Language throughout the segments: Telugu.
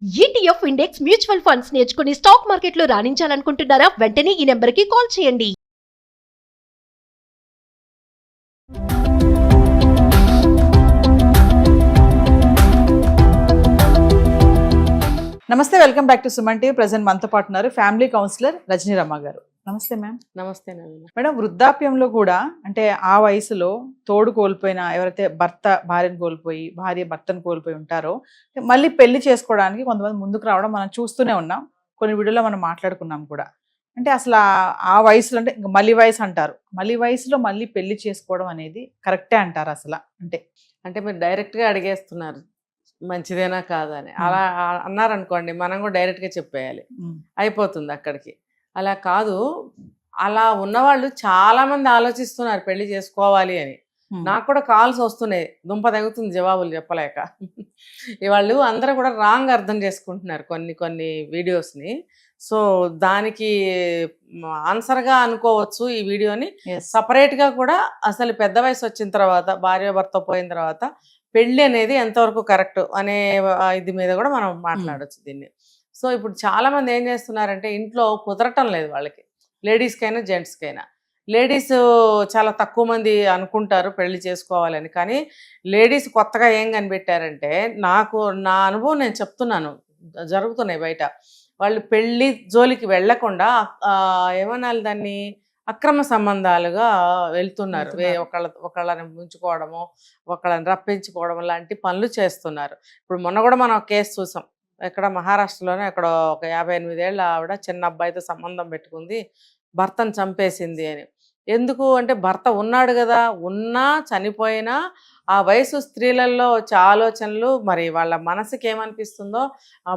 ఈటీఎఫ్ ఇండెక్స్ మ్యూచువల్ ఫండ్స్ నేర్చుకుని స్టాక్ మార్కెట్లో రాణించాలనుకుంటున్నారా? వెంటనే ఈ నెంబర్కి కాల్ చేయండి. నమస్తే, welcome back to Suman TV. Present మనతో పాటు ఉన్నారు ఫ్యామిలీ కౌన్సిలర్ రజనీ రమ్మ గారు. నమస్తే మ్యామ్. నమస్తే మేడం, వృద్ధాప్యంలో కూడా అంటే ఆ వయసులో తోడు కోల్పోయిన ఎవరైతే భర్త భార్యను కోల్పోయి, భార్య భర్తను కోల్పోయి ఉంటారో మళ్ళీ పెళ్లి చేసుకోవడానికి కొంతమంది ముందుకు రావడం మనం చూస్తూనే ఉన్నాం. కొన్ని వీడియోలో మనం మాట్లాడుకున్నాం కూడా. అంటే అసలు ఆ వయసులో అంటే ఇంకా మళ్ళీ వయసు అంటారు, మళ్ళీ వయసులో మళ్ళీ పెళ్లి చేసుకోవడం అనేది కరెక్టే అంటారు అసలు? అంటే మీరు డైరెక్ట్గా అడిగేస్తున్నారు మంచిదేనా కాదా అని. అలా అన్నారనుకోండి, మనం కూడా డైరెక్ట్గా చెప్పేయాలి, అయిపోతుంది అక్కడికి. అలా కాదు, అలా ఉన్నవాళ్ళు చాలామంది ఆలోచిస్తున్నారు పెళ్లి చేసుకోవాలి అని. నాకు కూడా కాల్స్ వస్తున్నాయి, దుంప తగ్గుతుంది జవాబులు చెప్పలేక. వాళ్ళు అందరూ కూడా రాంగ్ అర్థం చేసుకుంటున్నారు కొన్ని కొన్ని వీడియోస్ని. సో దానికి ఆన్సర్గా అనుకోవచ్చు ఈ వీడియోని. సపరేట్గా కూడా అసలు పెద్ద వయసు వచ్చిన తర్వాత, భార్య భర్త పోయిన తర్వాత పెళ్ళి అనేది ఎంతవరకు కరెక్ట్ అనే ఇది మీద కూడా మనం మాట్లాడవచ్చు దీన్ని. సో ఇప్పుడు చాలామంది ఏం చేస్తున్నారంటే, ఇంట్లో కుదరటం లేదు వాళ్ళకి, లేడీస్కైనా జెంట్స్కైనా. లేడీస్ చాలా తక్కువ మంది అనుకుంటారు పెళ్లి చేసుకోవాలని, కానీ లేడీస్ కొత్తగా ఏం కనిపెట్టారంటే, నా అనుభవం నేను చెప్తున్నాను, జరుగుతున్నాయి బయట. వాళ్ళు పెళ్లి జోలికి వెళ్లకుండా ఏమనాలి దాన్ని, అక్రమ సంబంధాలుగా వెళ్తున్నారు. ఒకళ్ళని ముంచుకోవడము, ఒకళ్ళని రప్పించుకోవడం లాంటి పనులు చేస్తున్నారు. ఇప్పుడు మొన్న కూడా మనం కేసు చూసాం, ఇక్కడ మహారాష్ట్రలోనే అక్కడ ఒక 58 ఏళ్ళ ఆవిడ చిన్న అబ్బాయితో సంబంధం పెట్టుకుంది, భర్తను చంపేసింది అని. ఎందుకు అంటే, భర్త ఉన్నాడు కదా, ఉన్నా చనిపోయినా ఆ వయసు స్త్రీలలో వచ్చే ఆలోచనలు, మరి వాళ్ళ మనసుకి ఏమనిపిస్తుందో,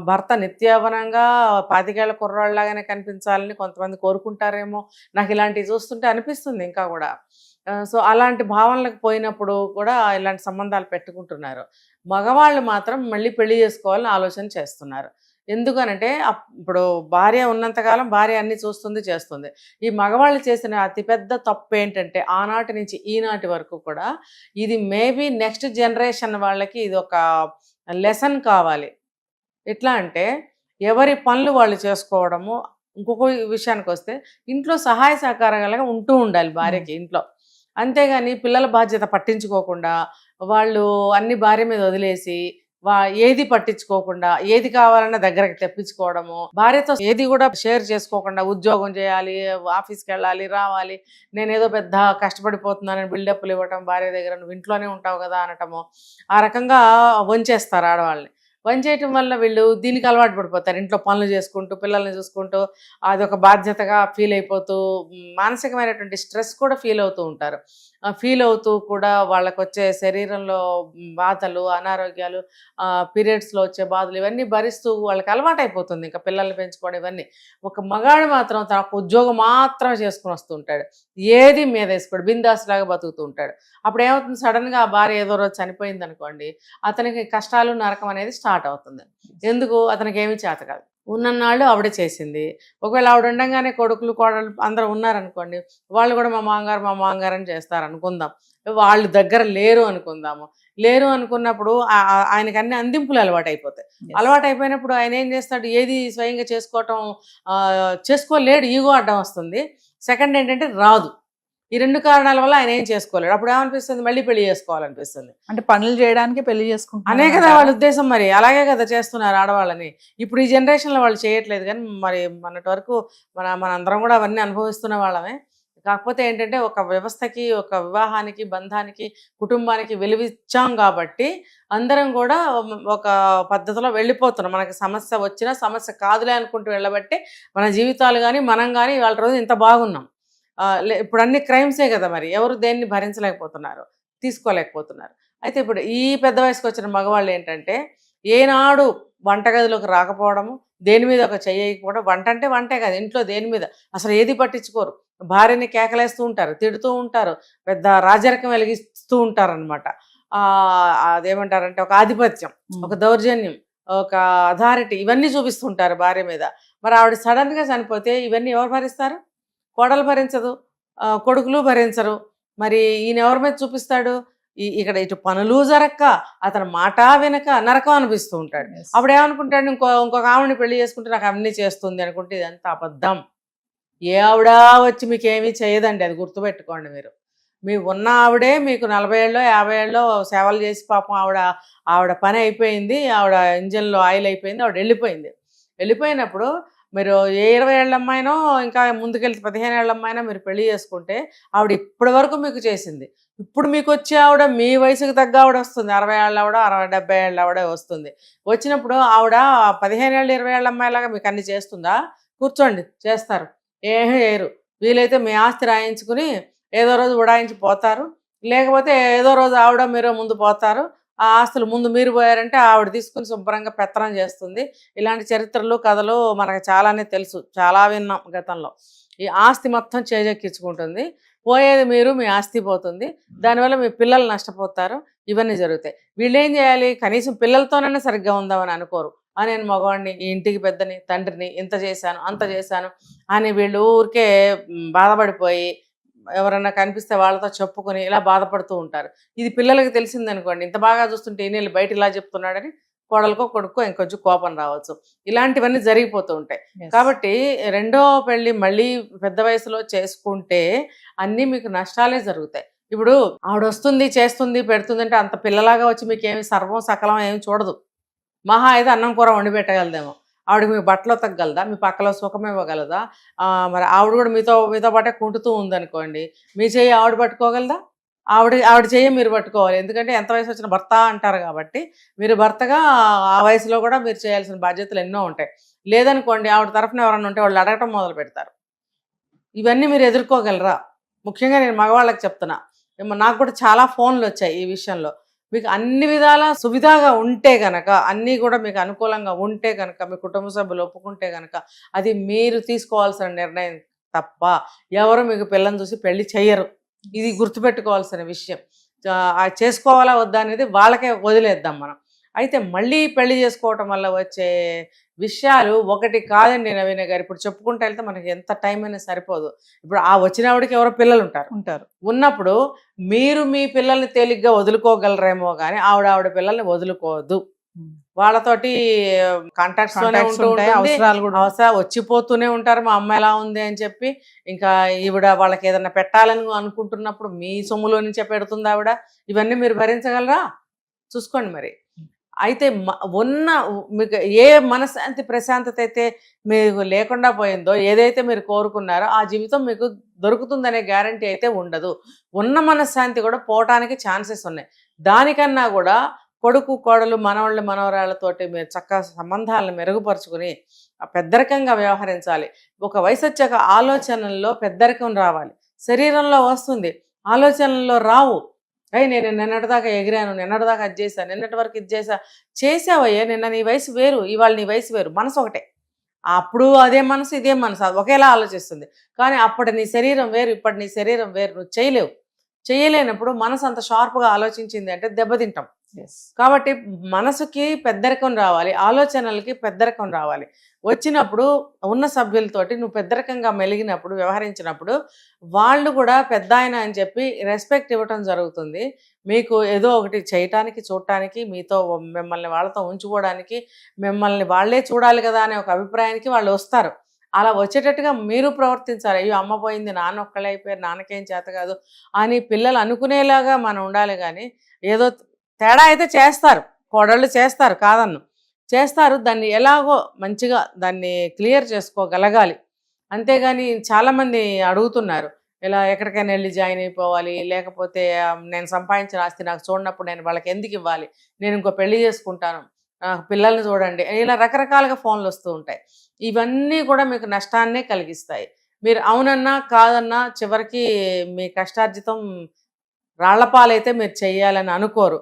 భర్త నిత్యవనంగా 25 ఏళ్ల కుర్రాళ్ళలాగానే కనిపించాలని కొంతమంది కోరుకుంటారేమో. నాకు ఇలాంటివి చూస్తుంటే అనిపిస్తుంది ఇంకా కూడా. సో అలాంటి భావనలకు పోయినప్పుడు కూడా ఇలాంటి సంబంధాలు పెట్టుకుంటున్నారు. మగవాళ్ళు మాత్రం మళ్ళీ పెళ్లి చేసుకోవాలని ఆలోచన చేస్తున్నారు. ఎందుకనంటే, ఇప్పుడు భార్య ఉన్నంతకాలం భార్య అన్ని చూస్తుంది, చేస్తుంది. ఈ మగవాళ్ళు చేసిన అతిపెద్ద తప్పు ఏంటంటే, ఆనాటి నుంచి ఈనాటి వరకు కూడా ఇది మేబీ నెక్స్ట్ జనరేషన్ వాళ్ళకి ఇది ఒక లెసన్ కావాలి. ఎట్లా అంటే, ఎవరి పనులు వాళ్ళు చేసుకోవడము. ఇంకొక విషయానికి వస్తే, ఇంట్లో సహాయ సహకారాలుగా ఉంటూ ఉండాలి భార్యకి ఇంట్లో. అంతేగాని పిల్లల బాధ్యత పట్టించుకోకుండా, వాళ్ళు అన్ని భార్య మీద వదిలేసి ఏది పట్టించుకోకుండా, ఏది కావాలన్నా దగ్గరకు తెప్పించుకోవడము, భార్యతో ఏది కూడా షేర్ చేసుకోకుండా, ఉద్యోగం చేయాలి, ఆఫీస్కి వెళ్ళాలి, రావాలి, నేనేదో పెద్ద కష్టపడిపోతున్నానని బిల్డప్లు ఇవ్వటం భార్య దగ్గర, నువ్వు ఇంట్లోనే ఉంటావు కదా అనటము. ఆ రకంగా వంచేస్తారు ఆడవాళ్ళని. వంచేయటం వల్ల వీళ్ళు దీనికి అలవాటు పడిపోతారు, ఇంట్లో పనులు చేసుకుంటూ, పిల్లల్ని చూసుకుంటూ, అదొక బాధ్యతగా ఫీల్ అయిపోతూ, మానసికమైనటువంటి స్ట్రెస్ కూడా ఫీల్ అవుతూ ఉంటారు. ఫీల్ అవుతూ కూడా వాళ్ళకు వచ్చే శరీరంలో బాధలు, అనారోగ్యాలు, పీరియడ్స్లో వచ్చే బాధలు, ఇవన్నీ భరిస్తూ వాళ్ళకి అలవాటు అయిపోతుంది ఇంకా పిల్లల్ని పెంచుకోవడం ఇవన్నీ. ఒక మగాడు మాత్రం తనకు ఉద్యోగం మాత్రం చేసుకుని వస్తూ ఉంటాడు, ఏది మీద వేసుకోడు, బిందాస్ లాగా బతుకుతూ ఉంటాడు. అప్పుడు ఏమవుతుంది, సడన్గా ఆ భార్య ఏదో రోజు చనిపోయింది అనుకోండి, అతనికి కష్టాలు, నరకం అనేది స్టార్ట్ అవుతుంది. ఎందుకు, అతనికి ఏమీ చేత కాదు, ఉన్నన్నాళ్ళు ఆవిడ చేసింది. ఒకవేళ ఆవిడ ఉండగానే కొడుకులు, కోడలు అందరూ ఉన్నారనుకోండి, వాళ్ళు కూడా మా మామగారు అని చేస్తారు అనుకుందాం. వాళ్ళు దగ్గర లేరు అనుకుందాము. లేరు అనుకున్నప్పుడు ఆయనకి అన్ని అందింపులు అలవాటు అయిపోతాయి. అలవాటు అయిపోయినప్పుడు ఆయన ఏం చేస్తాడు, ఏది స్వయంగా చేసుకోలేడు, ఈగో అడ్డం వస్తుంది. సెకండ్ ఏంటంటే రాదు. ఈ 2 కారణాల వల్ల ఆయన ఏం చేసుకోలేడు. అప్పుడు ఏమనిపిస్తుంది, మళ్ళీ పెళ్లి చేసుకోవాలనిపిస్తుంది. అంటే పనులు చేయడానికి పెళ్లి చేసుకుంటున్నారు అనే కదా వాళ్ళ ఉద్దేశం. మరి అలాగే కదా చేస్తున్నారు ఆడవాళ్ళని. ఇప్పుడు ఈ జనరేషన్లో వాళ్ళు చేయట్లేదు, కానీ మరి మొన్నటి వరకు మనందరం కూడా అవన్నీ అనుభవిస్తున్న వాళ్ళమే. కాకపోతే ఏంటంటే, ఒక వ్యవస్థకి, ఒక వివాహానికి, బంధానికి, కుటుంబానికి విలువిచ్చాం కాబట్టి అందరం కూడా ఒక పద్ధతిలో వెళ్ళిపోతున్నాం. మనకి సమస్య వచ్చినా సమస్య కాదులే అనుకుంటూ వెళ్ళబట్టి మన జీవితాలు కానీ మనం కానీ వాళ్ళ రోజు ఇంత బాగున్నాం. ఇప్పుడు అన్ని క్రైమ్సే కదా, మరి ఎవరు దేన్ని భరించలేకపోతున్నారు, తీసుకోలేకపోతున్నారు. అయితే ఇప్పుడు ఈ పెద్ద వయసుకు వచ్చిన మగవాళ్ళు ఏంటంటే, ఏనాడు వంటగదిలోకి రాకపోవడము, దేని మీద ఒక చెయ్యకపోవడం. వంట అంటే వంటే కాదు, ఇంట్లో దేని మీద అసలు ఏది పట్టించుకోరు. భార్యని కేకలేస్తూ ఉంటారు, తిడుతూ ఉంటారు, పెద్ద రాజరికం వెలిగిస్తూ ఉంటారు అనమాట. అదేమంటారంటే, ఒక ఆధిపత్యం, ఒక దౌర్జన్యం, ఒక అథారిటీ, ఇవన్నీ చూపిస్తుంటారు భార్య మీద. మరి ఆవిడ సడన్గా చనిపోతే ఇవన్నీ ఎవరు భరిస్తారు? కోడలు భరించదు, కొడుకులు భరించరు. మరి ఈయన ఎవరి మీద చూపిస్తాడు? ఇక్కడ ఇటు పనులు జరక్క, అతను మాట వినక నరకం అనిపిస్తూ ఉంటాడు. Yes. అప్పుడు ఏమనుకుంటాడు, ఇంకొక ఆవిడని పెళ్లి చేసుకుంటే నాకు అన్నీ చేస్తుంది అనుకుంటే ఇదంతా అబద్ధం. ఏ ఆవిడ వచ్చి మీకు ఏమీ చేయదండి, అది గుర్తుపెట్టుకోండి మీరు. మీ ఉన్న ఆవిడే మీకు 40 ఏళ్ళో 50 ఏళ్ళో సేవలు చేసి పాపం ఆవిడ పని అయిపోయింది, ఆవిడ ఇంజన్లో ఆయిల్ అయిపోయింది, ఆవిడ వెళ్ళిపోయినప్పుడు మీరు ఏ 20 ఏళ్ళ అమ్మాయినో ఇంకా ముందుకెళ్తే 15 ఏళ్ళ అమ్మాయినో మీరు పెళ్లి చేసుకుంటే ఆవిడ ఇప్పటి వరకు మీకు చేసింది. ఇప్పుడు మీకు వచ్చే ఆవిడ మీ వయసుకు తగ్గ ఆవిడ వస్తుంది. 60 ఏళ్ళ ఆవిడ, 60-70 ఏళ్ళ ఆవిడే వస్తుంది. వచ్చినప్పుడు ఆవిడ 15 ఏళ్ళు 20 ఏళ్ళ అమ్మాయిలాగా మీకు అన్ని చేస్తుందా? కూర్చోండి, చేస్తారు. ఏమీ చేయరు. వీలైతే మీ ఆస్తి రాయించుకుని ఏదో రోజు ఉడాయించి పోతారు, లేకపోతే ఏదో రోజు ఆవిడ మీరు ముందు పోతారు. ఆ ఆస్తులు ముందు మీరు పోయారంటే ఆవిడ తీసుకుని శుభ్రంగా పెత్తనం చేస్తుంది. ఇలాంటి చరిత్రలు కథలు మనకు చాలానే తెలుసు, చాలా విన్నాం గతంలో. ఈ ఆస్తి మొత్తం చేజెక్కించుకుంటుంది, పోయేది మీరు, మీ ఆస్తి పోతుంది, దానివల్ల మీ పిల్లలు నష్టపోతారు. ఇవన్నీ జరుగుతాయి. వీళ్ళు ఏం చేయాలి, కనీసం పిల్లలతోనైనా సరిగ్గా ఉందామని అనుకోరు. నేను మగవాడిని, ఈ ఇంటికి పెద్దని, తండ్రిని, ఇంత చేశాను అంత చేశాను అని వీళ్ళు ఊరికే బాధపడిపోయి ఎవరన్నా కనిపిస్తే వాళ్ళతో చెప్పుకొని ఇలా బాధపడుతూ ఉంటారు. ఇది పిల్లలకి తెలిసిందనుకోండి, ఇంత బాగా చూస్తుంటే ఈయన బయట ఇలా చెప్తున్నాడని కోడలకో కొడుకో ఇంకొంచెం కోపం రావచ్చు. ఇలాంటివన్నీ జరిగిపోతూ ఉంటాయి. Yes. కాబట్టి రెండో పెళ్ళి మళ్ళీ పెద్ద వయసులో చేసుకుంటే అన్నీ మీకు నష్టాలే జరుగుతాయి. ఇప్పుడు ఆవిడ వస్తుంది, చేస్తుంది, పెడుతుంది అంటే అంత పిల్లలాగా వచ్చి మీకు ఏమి సర్వం సకలం ఏమి చూడదు. మహా అయితే అన్నం కూర వండి పెట్టగలదేమో. ఆవిడ మీ బట్టలో తగ్గలదా, మీ పక్కలో సుఖం ఇవ్వగలదా? మరి ఆవిడ కూడా మీతో పాటే కుంటుతూ ఉందనుకోండి, మీ చెయ్యి ఆవిడ పట్టుకోగలదా? ఆవిడ చెయ్యి మీరు పట్టుకోవాలి. ఎందుకంటే ఎంత వయసు వచ్చిన భర్త అంటారు కాబట్టి మీరు భర్తగా ఆ వయసులో కూడా మీరు చేయాల్సిన బాధ్యతలు ఎన్నో ఉంటాయి. లేదనుకోండి, ఆవిడ తరఫున ఎవరన్నా ఉంటే వాళ్ళు అడగటం మొదలు పెడతారు. ఇవన్నీ మీరు ఎదుర్కోగలరా? ముఖ్యంగా నేను మగవాళ్ళకి చెప్తున్నా. నాకు కూడా చాలా ఫోన్లు వచ్చాయి ఈ విషయంలో. మీకు అన్ని విధాలా సువిధాగా ఉంటే గనక, అన్నీ కూడా మీకు అనుకూలంగా ఉంటే గనక, మీ కుటుంబ సభ్యులు ఒప్పుకుంటే గనక అది మీరు తీసుకోవాల్సిన నిర్ణయం తప్ప ఎవరు మీకు పిల్లని చూసి పెళ్లి చెయ్యరు. ఇది గుర్తుపెట్టుకోవాల్సిన విషయం. చేసుకోవాలా వద్దా అనేది వాళ్ళకే వదిలేద్దాం మనం. అయితే మళ్ళీ పెళ్లి చేసుకోవటం వల్ల వచ్చే విషయాలు ఒకటి కాదండి నవీన గారు. ఇప్పుడు చెప్పుకుంటూ వెళ్తే మనకి ఎంత టైం అయినా సరిపోదు. ఇప్పుడు ఆ వచ్చినవాడికి ఎవరో పిల్లలు ఉంటారు. ఉన్నప్పుడు మీరు మీ పిల్లల్ని తేలిగ్గా వదులుకోగలరేమో కానీ ఆవిడ పిల్లల్ని వదులుకోవద్దు. వాళ్ళతోటి కాంటాక్ట్స్ అవసరం వచ్చిపోతూనే ఉంటారు. మా అమ్మ ఎలా ఉంది అని చెప్పి, ఇంకా ఈవిడ వాళ్ళకి ఏదైనా పెట్టాలని అనుకుంటున్నప్పుడు మీ సొమ్ములో నుంచే పెడుతుంది ఆవిడ. ఇవన్నీ మీరు భరించగలరా? చూసుకోండి మరి. అయితే మీకు ఏ మనశ్శాంతి ప్రశాంతత అయితే మీకు లేకుండా పోయిందో, ఏదైతే మీరు కోరుకున్నారో ఆ జీవితం మీకు దొరుకుతుందనే గ్యారంటీ అయితే ఉండదు. ఉన్న మనశ్శాంతి కూడా పోవటానికి ఛాన్సెస్ ఉన్నాయి. దానికన్నా కూడా కొడుకు కోడలు మనవాళ్ళు మనవరాళ్ళతోటి మీరు చక్కగా సంబంధాలను మెరుగుపరుచుకుని పెద్దరికంగా వ్యవహరించాలి. ఒక వయసు వచ్చాక ఆలోచనల్లో పెద్దరికం రావాలి. శరీరంలో వస్తుంది, ఆలోచనల్లో రావు. నేను నిన్నటిదాకా ఎగిరాను, నిన్నటిదాకా అది చేశాను, నిన్నటి వరకు ఇది చేసావయ్యా. నిన్న నీ వయసు వేరు, ఇవాళ నీ వయసు వేరు. మనసు ఒకటే. అప్పుడు అదే మనసు, ఇదే మనసు ఒకేలా ఆలోచిస్తుంది. కానీ అప్పటి నీ శరీరం వేరు, ఇప్పటి నీ శరీరం వేరు. నువ్వు చేయలేనప్పుడు మనసు అంత షార్ప్గా ఆలోచించింది అంటే దెబ్బతింటాం. కాబట్టి మనసుకి పెద్దరికం రావాలి, ఆలోచనలకి పెద్దరికం రావాలి. వచ్చినప్పుడు ఉన్న సభ్యులతోటి నువ్వు పెద్దరికంగా మెలిగినప్పుడు, వ్యవహరించినప్పుడు వాళ్ళు కూడా పెద్ద ఆయన అని చెప్పి రెస్పెక్ట్ ఇవ్వటం జరుగుతుంది. మీకు ఏదో ఒకటి చేయటానికి, చూడటానికి, మీతో మిమ్మల్ని వాళ్ళతో ఉంచుకోవడానికి, మిమ్మల్ని వాళ్ళే చూడాలి కదా అనే ఒక అభిప్రాయానికి వాళ్ళు వస్తారు. అలా వచ్చేటట్టుగా మీరు ప్రవర్తించాలి. అయ్యో అమ్మ పోయింది, నాన్న ఒక్కళ్ళే అయిపోయారు, నాన్నకేం చేత కాదు అని పిల్లలు అనుకునేలాగా మనం ఉండాలి. కానీ ఏదో తేడా అయితే చేస్తారు, కోడళ్ళు చేస్తారు, కాదన్ను చేస్తారు. దాన్ని ఎలాగో మంచిగా దాన్ని క్లియర్ చేసుకోగలగాలి. అంతేగాని చాలామంది అడుగుతున్నారు, ఇలా ఎక్కడికైనా వెళ్ళి జాయిన్ అయిపోవాలి, లేకపోతే నేను సంపాదించిన ఆస్తి నాకు చూడనప్పుడు నేను వాళ్ళకి ఎందుకు ఇవ్వాలి, నేను ఇంకో పెళ్లి చేసుకుంటాను, పిల్లల్ని చూడండి, ఇలా రకరకాలుగా ఫోన్లు వస్తూ ఉంటాయి. ఇవన్నీ కూడా మీకు నష్టాన్నే కలిగిస్తాయి. మీరు అవునన్నా కాదన్నా చివరికి మీ కష్టార్జితం రాళ్లపాలైతే మీరు చెయ్యాలని అనుకోరు.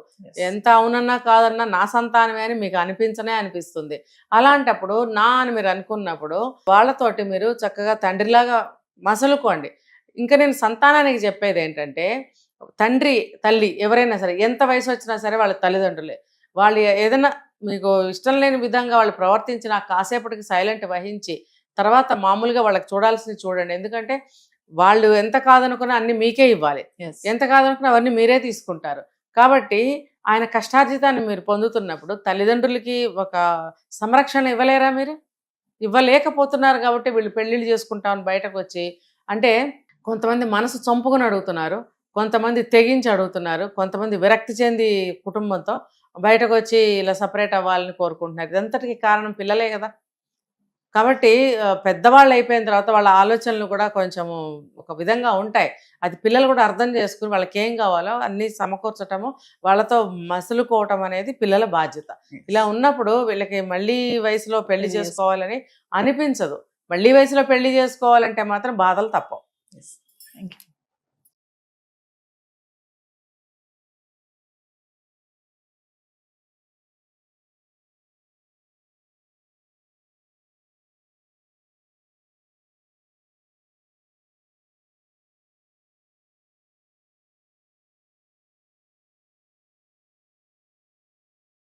ఎంత అవునన్నా కాదన్నా నా సంతానమే అని మీకు అనిపిస్తుంది. అలాంటప్పుడు నా అని మీరు అనుకున్నప్పుడు వాళ్ళతోటి మీరు చక్కగా తండ్రిలాగా మసలుకోండి. ఇంకా నేను సంతానానికి చెప్పేది ఏంటంటే, తండ్రి తల్లి ఎవరైనా సరే ఎంత వయసు వచ్చినా సరే వాళ్ళ తల్లిదండ్రులే. వాళ్ళు ఏదైనా మీకు ఇష్టం లేని విధంగా వాళ్ళు ప్రవర్తించిన కాసేపటికి సైలెంట్ వహించి తర్వాత మామూలుగా వాళ్ళకి చూడాల్సింది చూడండి. ఎందుకంటే వాళ్ళు ఎంత కాదనుకున్నా అన్ని మీకే ఇవ్వాలి, ఎంత కాదనుకున్నా అవన్నీ మీరే తీసుకుంటారు. కాబట్టి ఆయన కష్టార్జితాన్ని మీరు పొందుతున్నప్పుడు తల్లిదండ్రులకి ఒక సంరక్షణ ఇవ్వలేరా మీరు? ఇవ్వలేకపోతున్నారు కాబట్టి వీళ్ళు పెళ్ళిళ్ళు చేసుకుంటామని బయటకు వచ్చి, అంటే కొంతమంది మనసు చంపుకుని అడుగుతున్నారు, కొంతమంది తెగించి అడుగుతున్నారు, కొంతమంది విరక్తి చెంది కుటుంబంతో బయటకు వచ్చి ఇలా సపరేట్ అవ్వాలని కోరుకుంటున్నారు. ఇదంతటికి కారణం పిల్లలే కదా. కాబట్టి పెద్దవాళ్ళు అయిపోయిన తర్వాత వాళ్ళ ఆలోచనలు కూడా కొంచెము ఒక విధంగా ఉంటాయి. అది పిల్లలు కూడా అర్థం చేసుకుని వాళ్ళకి ఏం కావాలో అన్నీ సమకూర్చటము, వాళ్ళతో మసులుకోవటం అనేది పిల్లల బాధ్యత. ఇలా ఉన్నప్పుడు వీళ్ళకి మళ్ళీ వయసులో పెళ్లి చేసుకోవాలని అనిపించదు. మళ్ళీ వయసులో పెళ్లి చేసుకోవాలంటే మాత్రం బాధలు తప్పవు.